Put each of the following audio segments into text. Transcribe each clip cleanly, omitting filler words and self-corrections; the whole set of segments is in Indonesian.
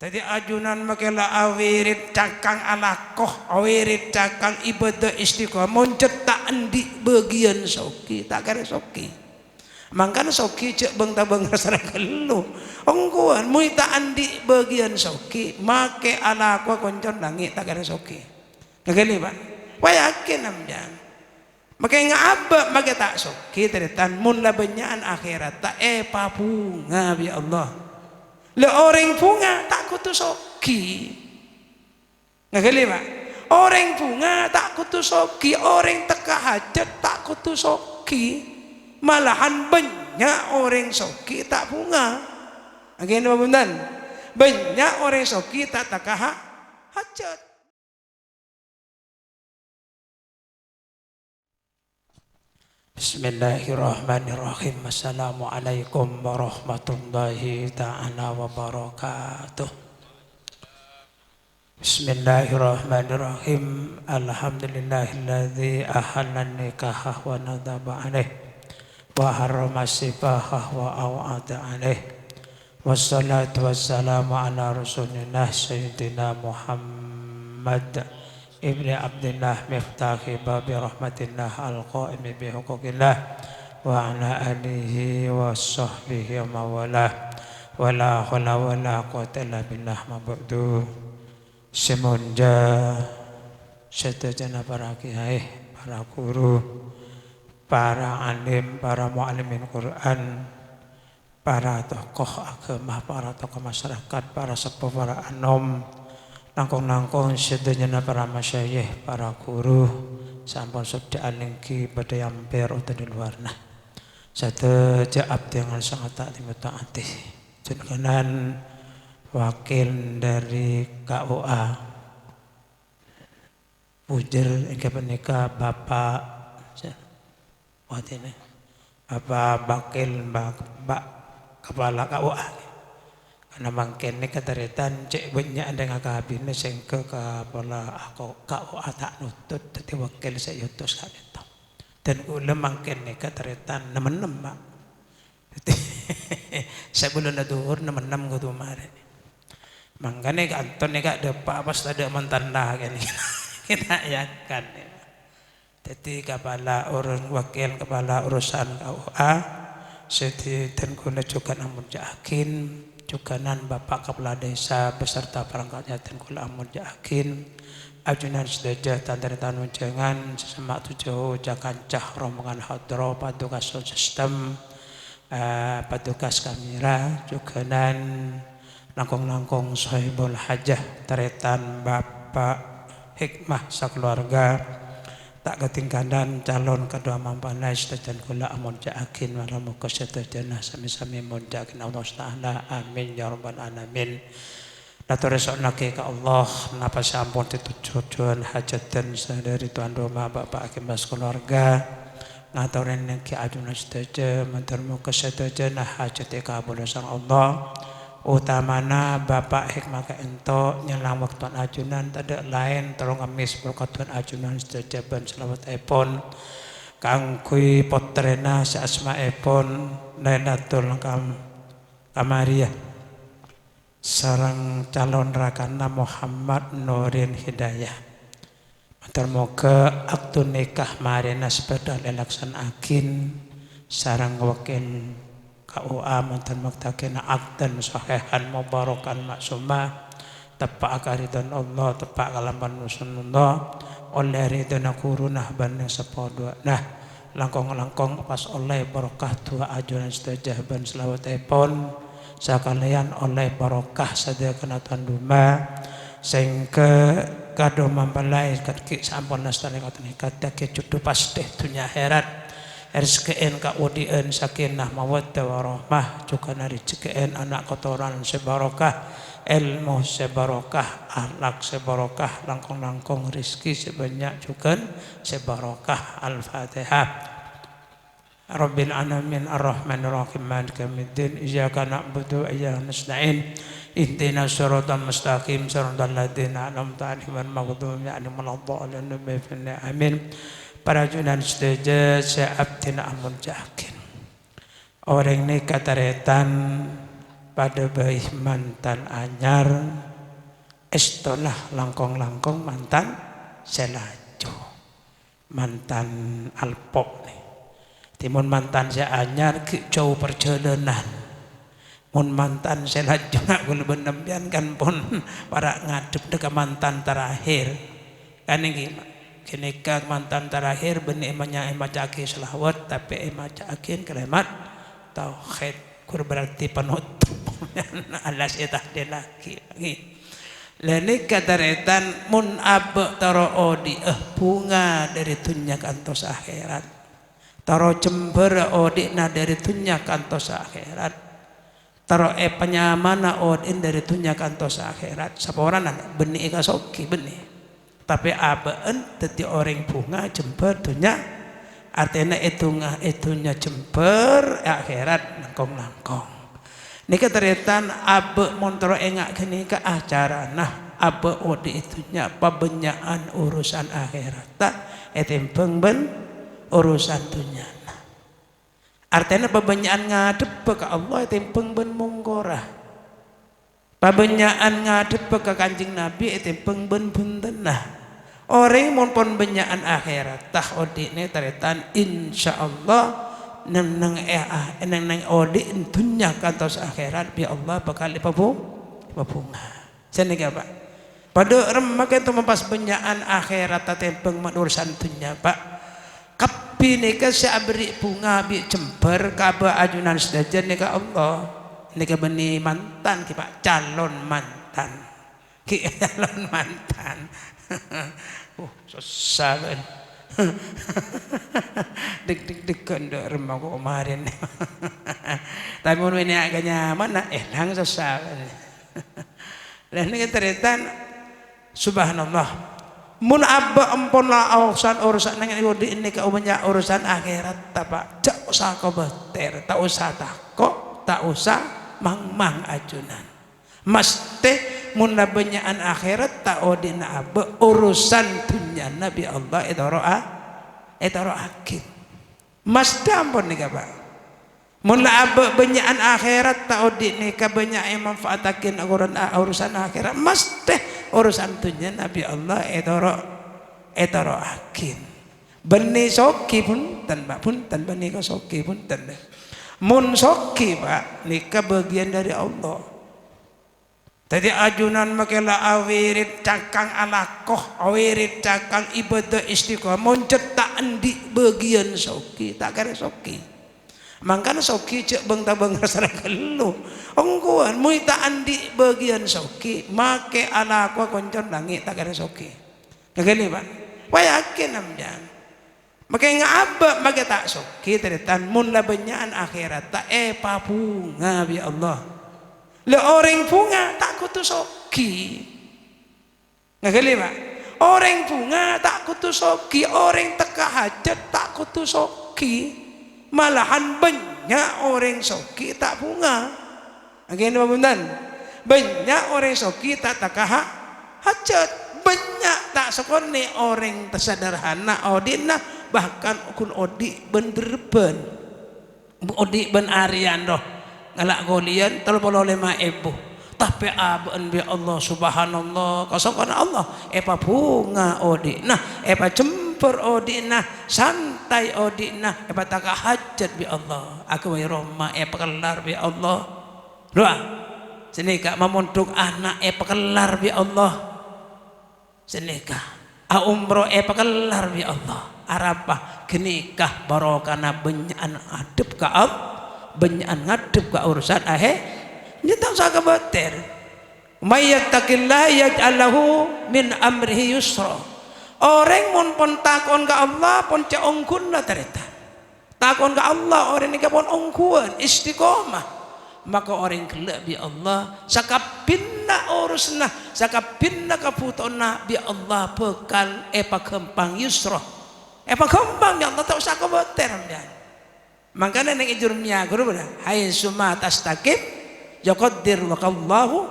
Tadi ajunan makela awirit cakang alakoh, awirit cakang ibadah istiqomah, moncetak di bagian soki, tak kira soki. Mangkan soki cek bang tabang rasa kelu. Ongkuan muita di bagian soki, make alakoh koncon langit tak kira soki. Nageli pak, wah yakin namjan. Makai ngabak makai tak soki teritan mun labenyaan akhirat tak papunga bi Allah. Le orang bunga tak kutu soki. Nggak pak? Orang bunga tak kutu soki, orang teka hajat tak kutu soki. Malahan banyak orang soki tak bunga. Nggak apa bundan? Banyak orang soki tak teka hajat. Bismillahirrahmanirrahim. Assalamualaikum warahmatullahi ta'ala wabarakatuh. Bismillahirrahmanirrahim. Alhamdulillahilladzi ahallan nikah wa nadaba alaih wa harrama sibahah wa aw'ada alaih. Wassalatu wassalamu ala rasulillah sayyidina Muhammad Ibni Abdillah miftahi babi rahmatillah al-qaimi bihuquqillah wa ala alihi wa sahbihi wa mawalah wa la hawla wa la quwwata illa billah mabdu. Semonja sedaya para kiai, para guru, para alim, para muallimin Quran, para tokoh agama, para tokoh masyarakat, para sepuh, para anom, nangkong-nangkong sedaya para masyayikh, para guru, sampun sudah alingki pada yampir atau di luar nah. Sedaya abdi yang sangat tak dimutaati. Jenengan wakil dari KUA Pujer ingkang menika Bapak watine Bapak Bakil Mbak Kepala KUA. Karena mangken ini keteritan cek banyak ada ngakabine sing ke kepala aku KUA tak nutut dadi wakil saya utus kabeh. Dan kula mangken ini keteritan nemen-nemen Pak. Dadi saya belum dhuwur nemen-nemen kudu mare. Mangkane kanton nek depak pas ada mentanda kene. Kita yakan. Dadi kepala wakil kepala urusan KUA sedhi den kula juga namun yakin juganan Bapak Kepala Desa beserta perangkatnya dan kula amun yakin ajunan sedaya tantan unjangan sesemak tujuh jakancah rombongan hadro padukas sistem padukas kamera juganan langkong-langkong sahibul hajah teretan Bapak Hikmah sakeluarga tak ketinggalan calon kedua mempelai sedaya kula amun yakin muga sedaya sami-sami mun yakin Allah Taala amin ya rabbal alamin. Natur resonake ka Allah napa sampun ditujuan hajat dan sadari tuan rumah Bapak Hakim keluarga ngaturin ki aduna sedaya matur muga sedaya hajat kabul sang Allah. Utamana Bapak Hikmah ento nyelang waktu ajunan tidak lain tolong ngemis berkatuan ajunan sejaban selawat epon kangkui potrena seasma epon Lailatul Kamariah sarang calon rakana Muhammad Nurin Hidayah. Termoga aktu nikah marina sepeda lelaksanaakin sarang wakil KUA mantan maktakina akdan sahihan mubarakan maksumah tepak akaridan Allah tepak kalampan nusunullah oleh ridana kurunah banding sepodua nah langkong-langkong pas oleh barokah tua ajunan setajah ban selawat epon sakalian oleh barokah sadia kenatan duma sehingga kado mempelai kaki sampun nastane katene kadake judu pasti dunia herat RSKN KUDN sakinah mawaddah warahmah juga rezekien anak kotoran sebarokah ilmu sebarokah akhlak sebarokah langkong-langkong rizki sebanyak juga sebarokah. Al-Fatihah. Rabbil alamin arrahmanir rahim maliki yaumiddin iyyaka na'budu wa iyyaka nasta'in ihdinas siratal mustaqim siratal ladzina an'amta 'alaihim ghairil maghdubi 'alaihim waladdallin amin. Para junan sedaja saya abdina amun yakin orang ini kataretan pada bayi mantan anyar istilah langkong-langkong mantan selajo mantan alpok nih timun mantan saya anyar jauh perjalanan mun mantan selajo nak gula benembian kan pun para ngadep dekat mantan terakhir kan ini kini mantan terakhir benih emacaki selawat tapi emacakin keramat tauhid kur berarti penutup alas itah dia lagi leni kadaretan mun abe taro odi bunga dari dunia kantos akhirat taro jember odi na dari dunia kantos akhirat taro penyamana odin dari dunia kantos akhirat saporan benih kasoki benih tapi abeen teti orang bunga jember dunia artinya itunya jember akhirat langkong-langkong ini keteritan abe montoro engak kini ke acara nah abe odi itunya pabenyaan urusan akhirat tak etimpeng ben urusan dunia nah artinya pabenyaan ngadep ke Allah etimpeng ben munggorah pabenyaan ngadep ke Kanjeng Nabi etimpeng ben buntenah orang monpon benyaan akhirat tah odi ne taretan insyaallah nang odi dunya kantos akhirat bi Allah bakal babunga senega Pak pada remak itu mempas benyaan akhirat tatempeng urusan dunya Pak kapi nika sabri bunga bi jember kaba ajunan sedajan nika Allah nika beni mantan ki Pak calon mantan susah kan dik kondok remah kok kemarin tapi mun ini agak nyaman nah elang susah kan dan ini teritan subhanallah mun abba empon la urusan dengan ini keumanya urusan akhirat tak usah kobeter tak usah takut tak usah mang ajunan mesti mun benyaan akhirat tak odina abe urusan dunia Nabi Allah itu ro'akin mesti ampun nih Pak mun abe benyaan akhirat tak odina banyak yang manfaatakin urusan akhirat mesti urusan dunia Nabi Allah itu ro'akin benih soki pun tanpa pun tanpa nikah soki pun tanpa mun soki Pak nikah bagian dari Allah. Jadi ajunan makela awirit cakang alakoh awirit cakang ibadah istiqomah moncetak andi bagian soki tak kare soki mangkana soki cek beng tabang rasa kelu ongkuan muita andi bagian soki make alakoh koncon langit tak kare soki ngene Pak wayakin amjan make ngaba make tak soki teretan mun labenyaan akhirat tak papunga bi Allah le orang bunga tak kutu soki nggak Pak orang bunga tak kutu soki orang teka hajat tak kutu soki malahan banyak orang soki tak bunga nggak Pak banyak orang soki tak teka hajat banyak tak sekone orang tersederhana odina bahkan ukun odi ben odi ben arian doh ngalak golian 35.000 tapi aben bi Allah subhanallah kasokan Allah epa bunga odina epa jemper odina santai odina epa taka hajat bi Allah aku wa roma epa kelar bi Allah doa senika mamunduk anak epa kelar bi Allah senika umroh epa kelar bi Allah arapah genikah barokana benyaan adep ka Allah benyaan ngadep ke urusan nyata usah kebater may yattaqillah yaj'al lahu min amrihi yusra orang mun pon takon ke Allah pon ceongkun lah tereta takon ke Allah orang ni pon ongkuan istiqomah maka orang kelak bi Allah sakapinna urusna sakapinna kaputona bi Allah bekal kempang yusra kempang ya Allah tak usah kebater makanya neng ijurnya guru benar hai suma tastaqim yaqaddir waqallahu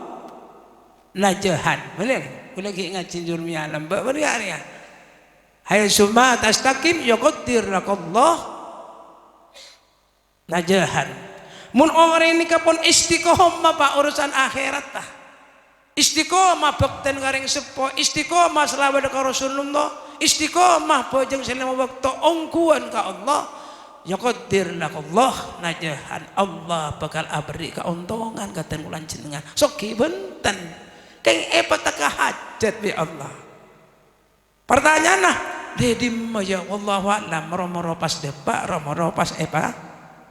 najahan benar lagi ngaji jurmia lamba benar ya hai suma tastaqim yaqaddir waqallahu najahan Mun orang nikah pun istiqomah pak urusan akhirat tah. Istiqomah bakten garing sepo, istiqomah selawat ka Rasulullah, istiqomah pojeng selama waktu ongkuan ka Allah. Ya qadir Allah najahan Allah bakal abri keuntungan katen ulan jenengan. Soki benten. Keng epa taka hajat bi Allah. Pertanyaan nah, dedi ya wallahu a'lam moro-moro pas depak, moro pas epa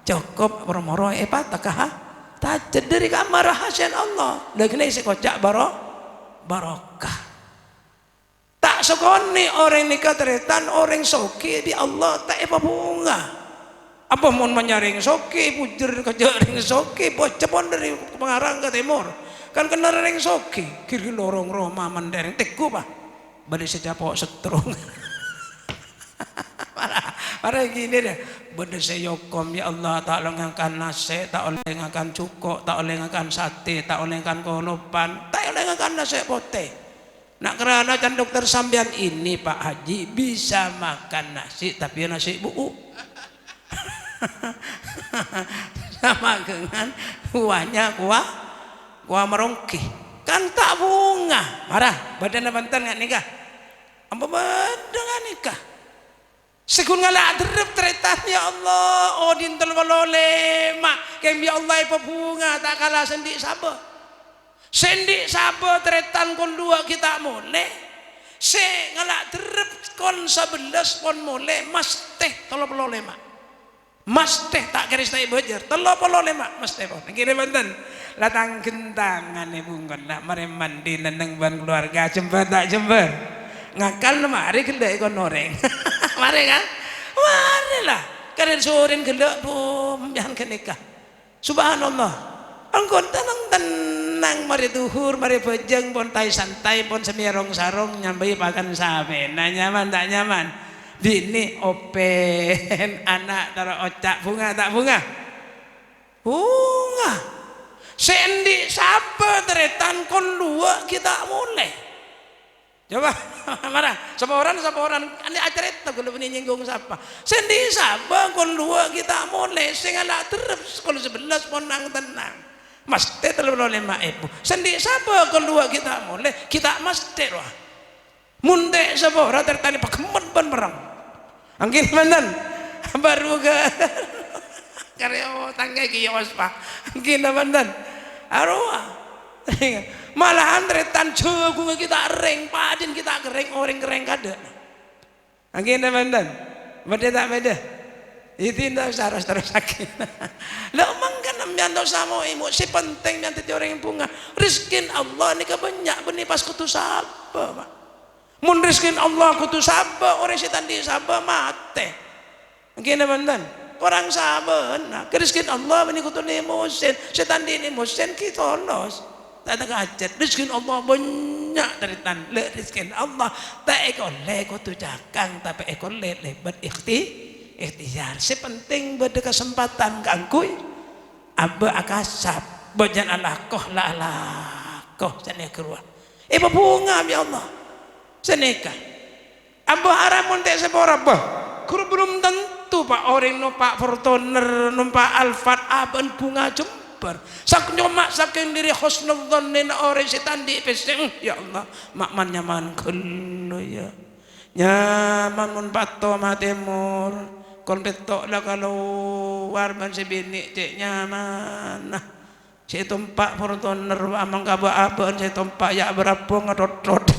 cukup moro-moro epa taka tajad dari kamar rahasia Allah. Lagi nih sekocak barokah. Tak sokoni orang nikah teretan orang soki di Allah tak epa bunga. Apa mau menyaring soki pujur kejaring soki bocapon dari Pengarang ke timur kan kena ring soki kiri lorong Roma mendereng teku pak bade sejapok setrung parah gini deh bade seyokom ya Allah tak oleh ngakan nasi tak oleh ngakan cuko tak oleh ngakan sate tak oleh ngakan kolopan tak oleh ngakan nasi pote nak kerana kan dokter sambian ini Pak Haji bisa makan nasi tapi nasi buu sama dengan kuahnya kuah merongki kan tak bunga marah badan bantan nggak nikah apa badan nggak nikah sekun ngalak derep teretan ya Allah oh dintel walole mak kem ya Allah ipa bunga tak kalah sendik sabar teretan kon dua kita mulai se ngalak derep kon 11 kon mulai mas teh tolong walole mak mas teh tak keris naik bojer telur polo lemak mas teh pun kira banten latang gentangan ibu nak mari mandi neneng ban keluarga jember tak jember ngakal mari gelek kon noreng mari kan mari lah kalian soren gelek bom jangan kenikah subhanallah angkon tenang mari duhur mari bejeng pon tai santai pon semirong sarong nyambai pakan sabe nah nyaman tak nyaman bini open anak taruh ocak bunga tak bunga sendi siapa teretan kon dua kita mulai coba marah sama orang ini acara itu kalau ini nyinggung siapa sendi siapa kon dua kita mulai sehingga terus kalau 11 pon nang tenang mas teh terlalu lima ibu sendi siapa kon dua kita mulai kita mas teh wah munte siapa orang tertani pakemen ban perang angin mandan baru ke karya tangga kios pak angin mandan arwah malahan tretan jagung kita reng padin kita kering orang kering kada angin mandan beda tak beda itu tidak saras terus sakit lah mangkan ambian tau sama ibu si penting yang tadi orang yang bunga rizkin Allah ini kebanyak benih pas kutu sapa pak mun rizkin Allah kutu sabah orang setan di sabah mati gini mantan orang sabah nah rizkin Allah ini kutu ni musin setan di ni musin kita los tak ada kajet rizkin Allah banyak dari tan le rizkin Allah tak ekoleh kutu jakang tapi ekoleh lebat ikhtiar sepenting berde kesempatan kangkui abah akasap bajan alakoh la alakoh jane keluar bunga ya Allah seneka abah haramun tak sepora bah kuru belum tentu pak orang numpak Fortuner numpak Alphard aban bunga jember sak nyomak saking diri husnudzon orang setan di peseng ya Allah makman nyaman kullu ya nyaman mun pato matemur kon betok lah kalau warman sebini cek nyaman nah saya tumpak Fortuner amang kabah aban saya tumpak ya berapa ngadot-dot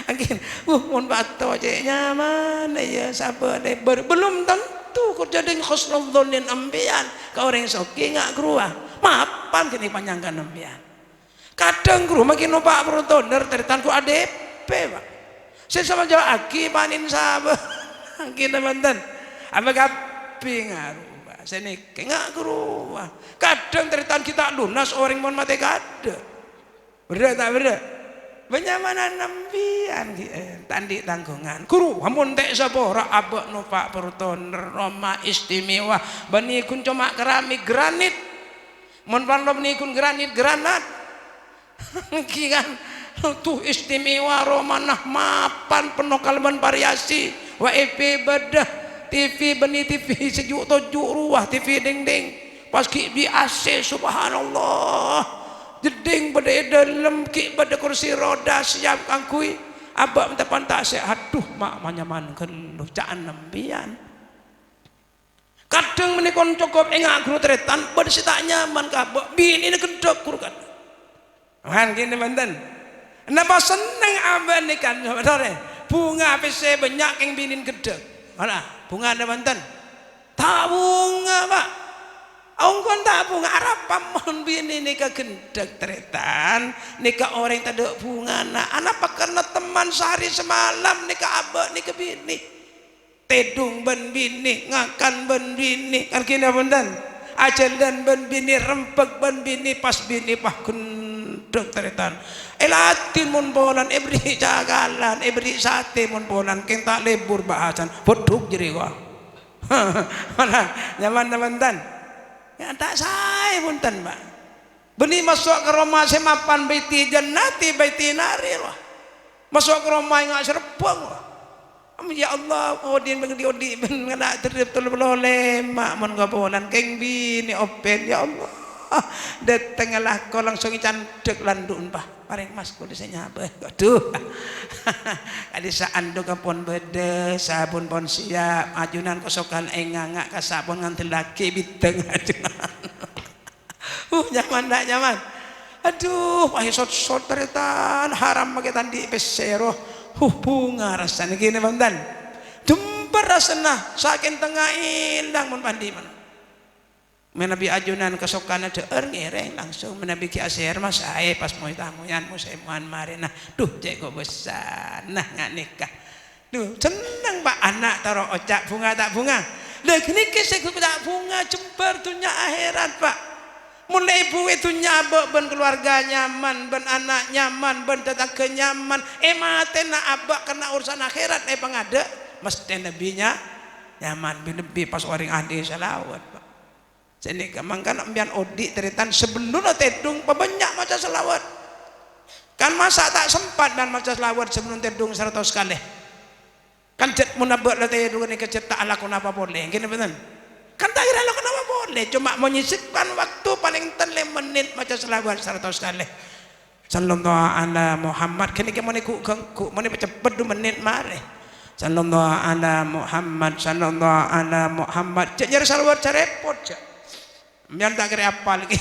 angin mun bato aja nyaman ya sabar belum tentu kerja dengan khusnudzon ambian ke orang soki ngak keruah mapan kini panjangkan ambian kadang keruah makin numpak Fortuner teritanku ADP pak saya sama jawa aki panin sabar angin teman-teman apa kapi ngaruh pak saya nih ngak keruah kadang teritan kita lunas orang mau mati kada berat tak berat benyamanan nambian tandi tanggungan kuru amun tek sapora abak numpak Fortuner Roma istimewa banikun cuma keramik granit mun panlom nikun granat kian tuh istimewa Roma nah mapan penuh kalaban variasi WIP bedah TV beni TV sejuk tojuk ruah TV ding pas ki bi AC subhanallah jeding pada dalam ki pada kursi roda siap kangkui abak minta pantak saya aduh mak manyaman keluh caan nembian kadang menikon cukup engak guru teretan pada si tak nyaman kabak bini ini kedok kurukan kan gini banten napa seneng abak ni kan bunga PC banyak yang binin kedok mana bunga ada banten tak bunga pak ongkon tak bunga arapa mon bini ni ke gendek teretan nikah orang tak ada bunga anak karena teman sehari semalam nikah abak nikah bini tedung ben bini ngakan ben bini kan kini punten ajal dan ben bini rempek ben bini pas bini pah gendek teretan elatin mun bolan ibri jagalan ibri sate mun bolan keng tak lebur bahasan boduk jadi wah mana nyaman teman-teman ya tak saya punten Pak beni masuk ke rumah semapan baiti jannati baiti nari lah masuk ke rumah ngak serpeng lah ya Allah odin odi ben ngana terip boleh mak mun gabolan keng bini open ya Allah datanglah ko langsung candek landun Pak paring mas kudu nyabeh aduh kali saanduk pun bede sabun pun siap ajunan kosokan engangak ka sabun nganti laki biteng ajunan nyaman dak nyaman aduh wah sot-sot teretan haram make tandi pesero bunga rasane gini bantan jember rasana saking tengah ilang mun pandi man menabi ajunan kesokan ada ngereng langsung menabi ki aser mas ae pas mau tamuyan mau semuan mari nah duh cek kok besar nah nggak nikah duh seneng Pak anak taruh ocak bunga tak bunga lah gini kisah tak bunga jember dunia akhirat Pak mulai ibu itu nyabak ben keluarga nyaman ben anak nyaman ben tetangga nyaman mate nak abak kena urusan akhirat pengada mesti nabinya nyaman lebih pas orang ahli salawat Pak jadi mangkan ambian odi teritan sebelum tedung banyak maca selawat kan masa tak sempat dan maca selawat sebelum tedung 100 kali kan jet munabak la tedung ni kecet tak ala kunapa boleh gini betul kan tak kira ala kunapa boleh cuma menyisipkan waktu paling 3 menit maca selawat 100 kali sallallahu ala Muhammad kini ke mani ku mani cepet 2 menit mare sallallahu ala Muhammad sallallahu ala Muhammad cek nyari selawat repot cek biar tak kira apa lagi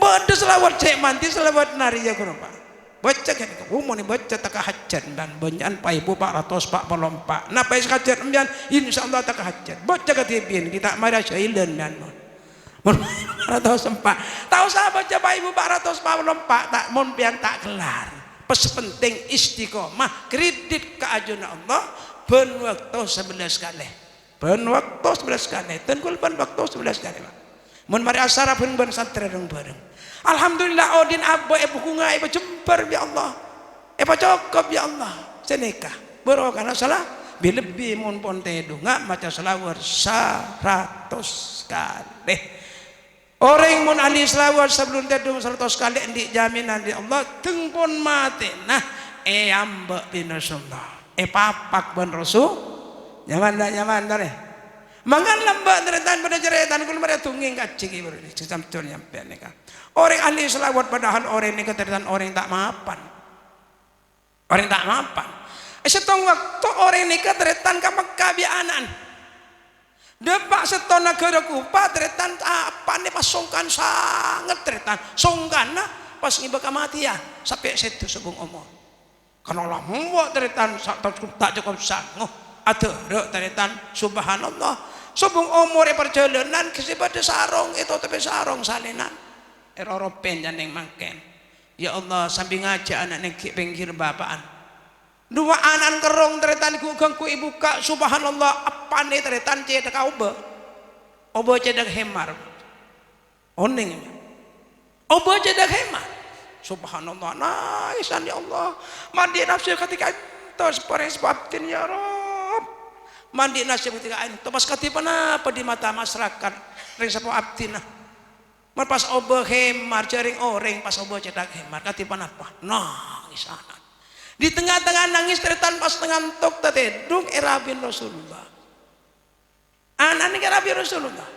bodoh selawat cek manti selawat nari ya kurang Pak baca kan mau nih baca tak hajat dan banyak pak ibu 400 pak pelompak napa is hajat ambian insyaallah tak hajat baca ketipin kita marah syailan dan mon 400 pak tahu saya baca pak ibu 400 pak pelompak tak mon pian tak kelar pes penting istiqomah kredit keajunan Allah ben waktu 11 kali ben waktu 11 kali tengkul ben waktu 11 kali Pak mun mari asara ben santri bareng alhamdulillah odin abba ibu kunga ibu jember ya Allah ibu cukup ya Allah senikah barokah salah lebih mun pon tedunga maca selawat 100 kali orang mun ahli selawat sebelum tedung 100 kali di jaminan di Allah teng pun mati nah ambek bin Rasulullah papak ben Rasul nyaman dah nyaman dah ni mangan lambat teretan pada ceretan kul mereka tunging kacik ibu ni sampai nyampe ni kan orang ahli selawat padahal orang ni keteretan orang tak mapan setong waktu orang ni keteretan ke Mekah bianan depak setong negara kupa teretan apa ni pas songkan sangat teretan songkan nah pas ngibak kematian sampai situ sebung umur karena lama teretan tak cukup sanggup ada teretan subhanallah sebung umur perjalanan kesibat sarong itu tapi sarong salinan eroropen janeng mangken ya Allah sambil ngajak anak nekik pinggir bapaan 2 anak kerong teretan ku ibu kak subhanallah apa nih teretan cedak obo cedak hemar oning obo cedak hemar subhanallah naisan ya Allah mandi nafsu ketika itu seperti sebabtin ya Rob mandi nasib ketika itu pas katipan apa di mata masyarakat ring sapo abdina pas obo hemar jaring orang pas obo cedak hemar katipan apa nangis anak di tengah-tengah nangis teretan pas ngantuk tedung era bin Rasulullah anak ini era bin Rasulullah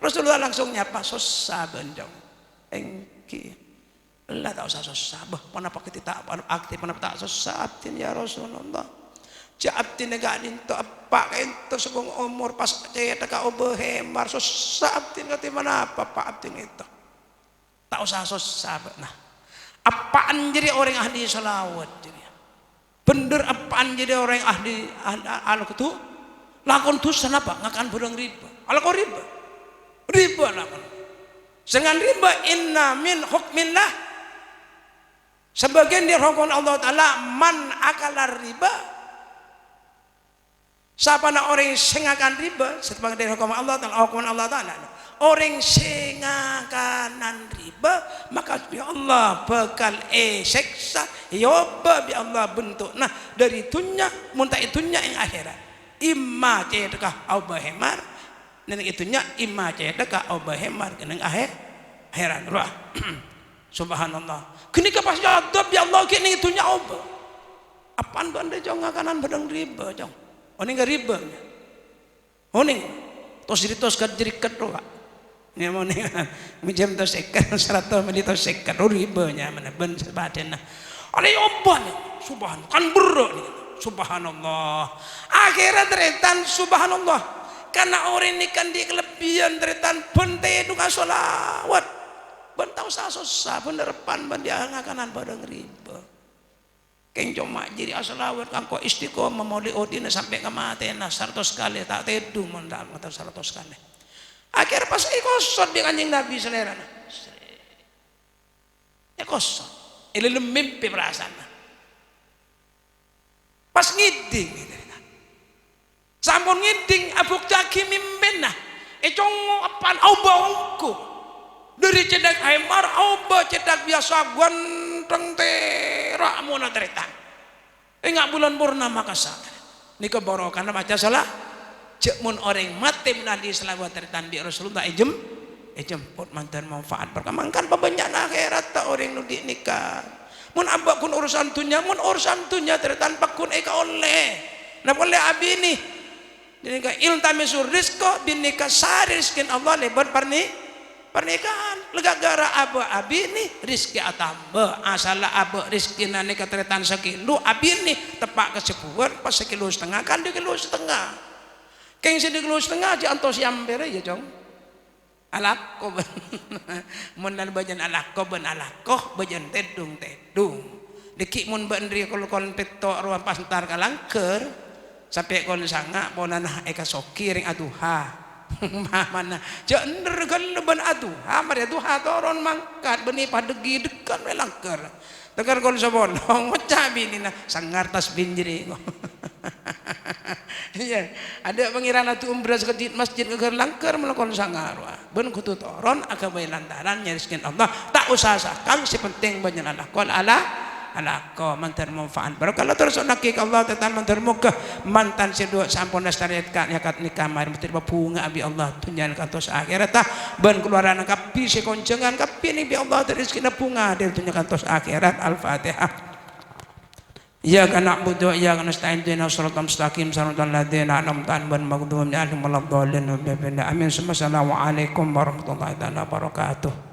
Rasulullah langsung nyapa susah benjong. Engki. Allah tak usah susah. Bah, kenapa kita tak aktif, kenapa tak susah abdin ya Rasulullah. Ja abdin negak dinto apa ento sebung umur pas caya taka obehemar susah abdin kati mana apa pak abdin itu. Tak usah susah. Nah, apaan jadi orang ahli salawat jadi. Bener apaan jadi orang yang ahli al-kutu? Lakon tu kenapa? Ngakan bodong riba. Alako riba. Riba lakon. Dengan riba inna min hukmillah. Sebagian dia hukum Allah Ta'ala man akalar riba. Siapa nak orang yang sengakan riba? Sebagian dia hukum Allah Ta'ala. Hukum Allah Ta'ala. Orang sengakanan riba maka bi Allah bakal seksa yoba bi Allah bentuk nah dari itunya muntah itunya yang akhirat imma cedekah au bahemar neng itunya imma cedekah au bahemar neng akhirat roh subhanallah kini ke pas jadab bi Allah kini itunya oba apaan bande jong ngakanan badang riba jong oning riba oning tos diritos kad jerikat roh ini mau nih minjem tos sekat 100 menit tos sekat ribanya mana ben sebadan nah oleh oban subhanallah kan bro nih subhanallah akhirat teretan subhanallah karena orang ini kan di kelebihan teretan bente duka sholawat bentau susah bener pan bandia ngakanan badang riba keng cuma jadi asolawat kang kok istiqomah mau diodina sampai kematian 100 kali tak tedu mondal atau 100 kali akhir pas kosot di kanjeng Nabi selera kosot ini mimpi perasaan pas ngiding sampun ngiding abuk jaki mimpin nah congo apaan au bawangku dari cedak haimar au ba cedak biasa ganteng terak muna teretan enggak bulan purnama kasar ini keborokan baca salah cek mun orang mati menadi selawat teretan bi Rasulullah jemput mantan manfaat perkemangkan banyak akhirat tak orang nudi nikah mun abak kun urusan tunya teretan pakun eka oleh nah boleh abi ini dinikah iltamisur rizqa binikah sari rizkin Allah lebar pernikahan lega gara abak abi ini rizki atamba asala abak rizki nikah teretan sekilo abi ini tepak kesepuan pas 1,5 kilo kan 2,5 kilo keng sedih kilo setengah aja antos yampere ya jong alako mun bajan alako ben alako bajan tedung deki mun bandri kol petok ruang pastar kalangker sampai kon sanga ponana eka soki ring aduha mana jender kan ben aduha mari aduha toron mangkat beni padegi dekan melangker tekan kon sabonong ngocah binina sangar tas binjiri iya ada pengiran atu umrah sekejit masjid ke langker melakukan sangarwa ben kutu toron akabai lantaran nyariskin Allah tak usah sakang si penting banyak alakon alako mantan manfaat baru kalau terus nakik Allah tetan mantan muka mantan sedua sampun nastariat kan yakat nikah mari mesti bunga abi Allah tunjan kantos akhirat tah ben keluaran kapi si koncengan kapi ni bi Allah teriskin bunga dia tunjan kantos akhirat al-fatihah. Iyyaka na'budu wa iyyaka nasta'in ihdinas siratal mustaqim siratal ladzina an'amta 'alaihim ghairil maghdubi 'alaihim waladdallin amin. Assalamualaikum warahmatullahi wabarakatuh.